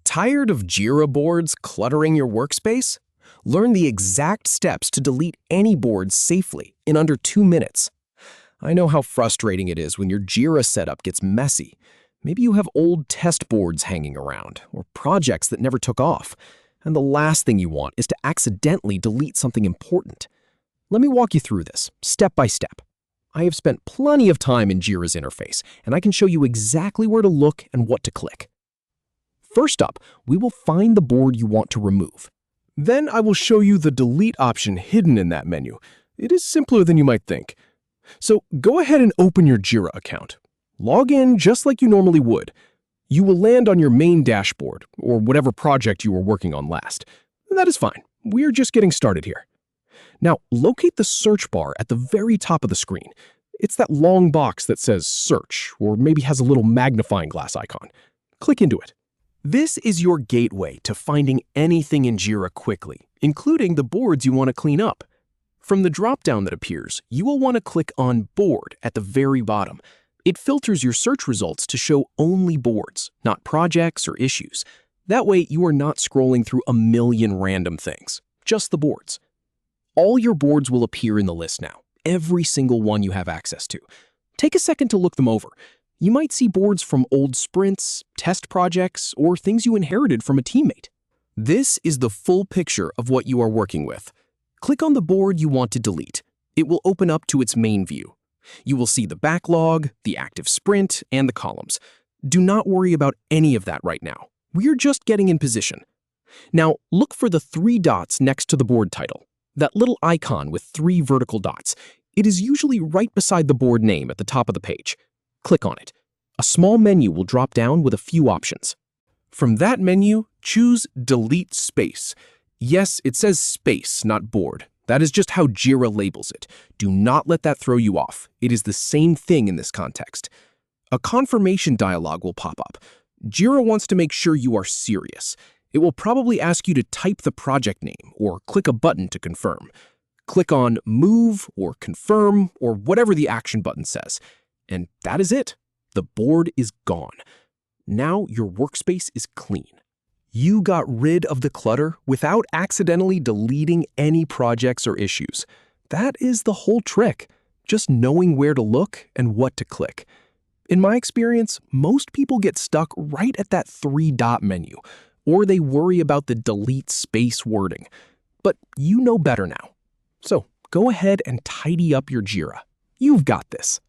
Tired of Jira boards cluttering your workspace? Learn the exact steps to delete any boards safely in under 2 minutes. I know how frustrating it is when your Jira setup gets messy. Maybe you have old test boards hanging around or projects that never took off, and the last thing you want is to accidentally delete something important. Let me walk you through this, step by step. I have spent plenty of time in Jira's interface, and I can show you exactly where to look and what to click. First up, we will find the board you want to remove. Then I will show you the delete option hidden in that menu. It is simpler than you might think. So go ahead and open your Jira account. Log in just like you normally would. You will land on your main dashboard, or whatever project you were working on last. That is fine. We're just getting started here. Now, locate the search bar at the very top of the screen. It's that long box that says Search, or maybe has a little magnifying glass icon. Click into it. This is your gateway to finding anything in Jira quickly, including the boards you want to clean up. From the drop-down that appears, you will want to click on Board at the very bottom. It filters your search results to show only boards, not projects or issues. That way, you are not scrolling through a million random things, just the boards. All your boards will appear in the list now, every single one you have access to. Take a second to look them over. You might see boards from old sprints, test projects, or things you inherited from a teammate. This is the full picture of what you are working with. Click on the board you want to delete. It will open up to its main view. You will see the backlog, the active sprint, and the columns. Do not worry about any of that right now. We're just getting in position. Now, look for the 3 dots next to the board title. That little icon with 3 vertical dots. It is usually right beside the board name at the top of the page. Click on it. A small menu will drop down with a few options. From that menu, choose Delete Space. Yes, it says space, not board. That is just how Jira labels it. Do not let that throw you off. It is the same thing in this context. A confirmation dialog will pop up. Jira wants to make sure you are serious. It will probably ask you to type the project name or click a button to confirm. Click on Move or Confirm or whatever the action button says. And that is it. The board is gone. Now your workspace is clean. You got rid of the clutter without accidentally deleting any projects or issues. That is the whole trick, just knowing where to look and what to click. In my experience, most people get stuck right at that 3-dot menu, or they worry about the delete space wording. But you know better now. So go ahead and tidy up your Jira. You've got this.